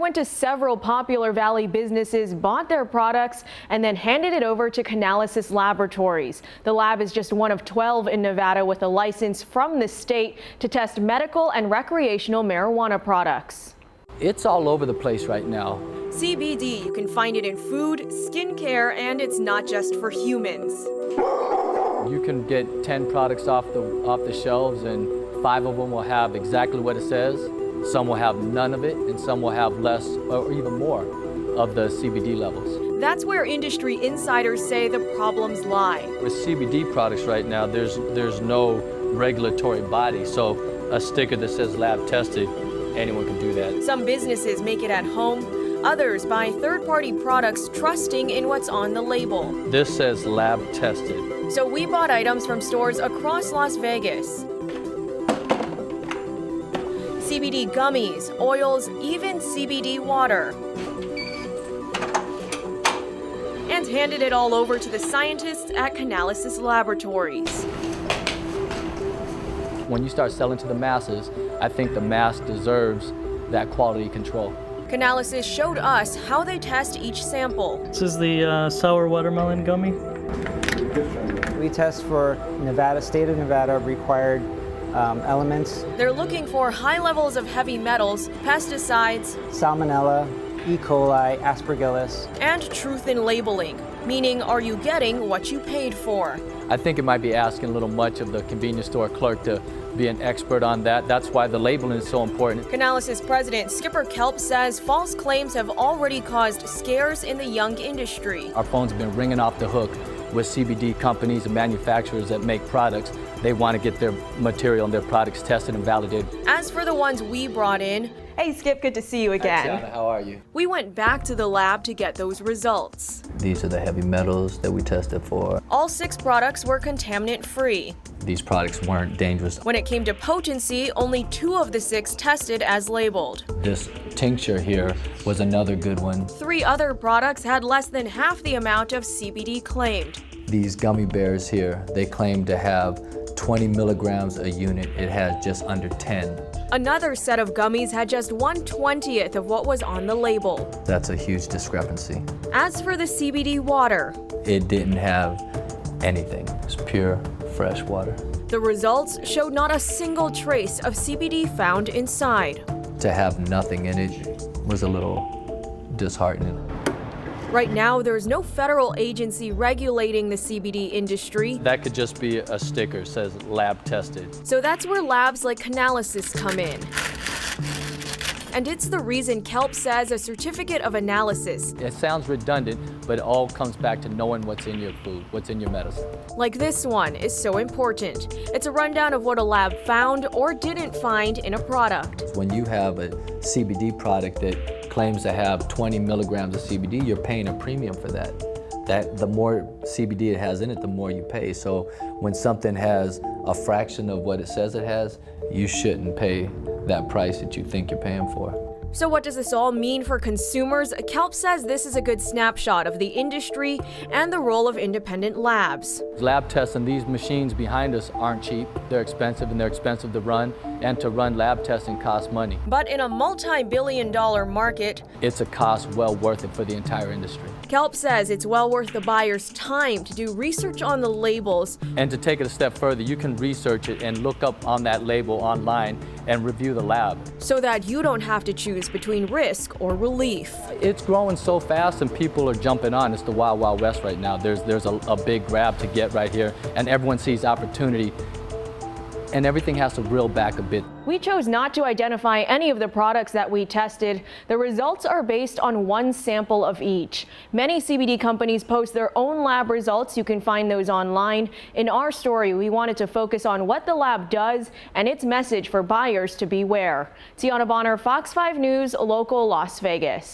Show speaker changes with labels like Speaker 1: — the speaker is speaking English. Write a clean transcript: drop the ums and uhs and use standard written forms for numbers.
Speaker 1: went to several popular Valley businesses, bought their products, and then handed it over to Canalisis Laboratories. The lab is just one of 12 in Nevada with a license from the state to test medical and recreational marijuana products.
Speaker 2: It's all over the place right now.
Speaker 1: CBD, you can find it in food, skincare, and it's not just for humans.
Speaker 2: You can get 10 products off the shelves, and 5 of them will have exactly what it says. Some will have none of it, and some will have less or even more of the CBD levels.
Speaker 1: That's where industry insiders say the problems lie.
Speaker 2: With CBD products right now, there's no regulatory body, so a sticker that says lab tested, anyone can do that.
Speaker 1: Some businesses make it at home. Others buy third-party products trusting in what's on the label.
Speaker 2: This says lab tested.
Speaker 1: So we bought items from stores across Las Vegas. CBD gummies, oils, even CBD water. And handed it all over to the scientists at Canalisis Laboratories.
Speaker 2: When you start selling to the masses, I think the mass deserves that quality control.
Speaker 1: Canalisis showed us how they test each sample.
Speaker 3: This is the sour watermelon gummy.
Speaker 4: We test for Nevada, state of Nevada required elements.
Speaker 1: They're looking for high levels of heavy metals, pesticides,
Speaker 4: Salmonella, E. coli, aspergillus.
Speaker 1: and truth in labeling, meaning are you getting what you paid for?
Speaker 2: I think it might be asking a little much of the convenience store clerk to be an expert on that. That's why the labeling is so important.
Speaker 1: Canalisis president Skipper Kelp says false claims have already caused scares in the young industry.
Speaker 2: Our phones have been ringing off the hook with CBD companies and manufacturers that make products. They want to get their material and their products tested and validated.
Speaker 1: As for the ones we brought in, hey Skip, good to see you again.
Speaker 2: Hi, Tiana, how are you?
Speaker 1: We went back to the lab to get those results.
Speaker 5: These are the heavy metals that we tested for.
Speaker 1: All 6 products were contaminant-free.
Speaker 5: These products weren't dangerous.
Speaker 1: When it came to potency, only 2 of the 6 tested as labeled.
Speaker 5: This tincture here was another good one.
Speaker 1: 3 other products had less than half the amount of CBD claimed.
Speaker 5: These gummy bears here, they claim to have 20 milligrams a unit. It has just under 10.
Speaker 1: Another set of gummies had just 1/20th of what was on the label.
Speaker 5: That's a huge discrepancy.
Speaker 1: As for the CBD water,
Speaker 5: It didn't have anything. It's pure, fresh water.
Speaker 1: the results showed not a single trace of CBD found inside.
Speaker 5: To have nothing in it was a little disheartening.
Speaker 1: Right now, there's no federal agency regulating the CBD industry,
Speaker 2: That could just be a sticker that says lab tested.
Speaker 1: so that's where labs like Canalisis come in. And it's the reason Kelp says a certificate of analysis,
Speaker 2: It sounds redundant, but it all comes back to knowing what's in your food, what's in your medicine.
Speaker 1: like this one, is so important. It's a rundown of what a lab found or didn't find in a product.
Speaker 5: When you have a CBD product that claims to have 20 milligrams of CBD, you're paying a premium for that. The more CBD it has in it, the more you pay. So when something has a fraction of what it says it has, you shouldn't pay that price that you think you're paying for.
Speaker 1: So what does this all mean for consumers? Kelp says this is a good snapshot of the industry and the role of independent labs.
Speaker 2: Lab tests and these machines behind us aren't cheap. They're expensive, and they're expensive to run, and to run lab testing costs money.
Speaker 1: But in a multi-billion-dollar market,
Speaker 2: It's a cost well worth it for the entire industry.
Speaker 1: Kelp says it's well worth the buyer's time to do research on the labels.
Speaker 2: And to take it a step further, you can research it and look up on that label online and review the lab.
Speaker 1: So that you don't have to choose between risk or relief.
Speaker 2: It's growing so fast and people are jumping on. It's the wild, wild west right now. There's a big grab to get right here, and everyone sees opportunity, and everything has to reel back a bit.
Speaker 1: We chose not to identify any of the products that we tested. The results are based on one sample of each. Many CBD companies post their own lab results. You can find those online. In our story, we wanted to focus on what the lab does and its message for buyers to beware. Tiana Bonner, Fox 5 News, local Las Vegas.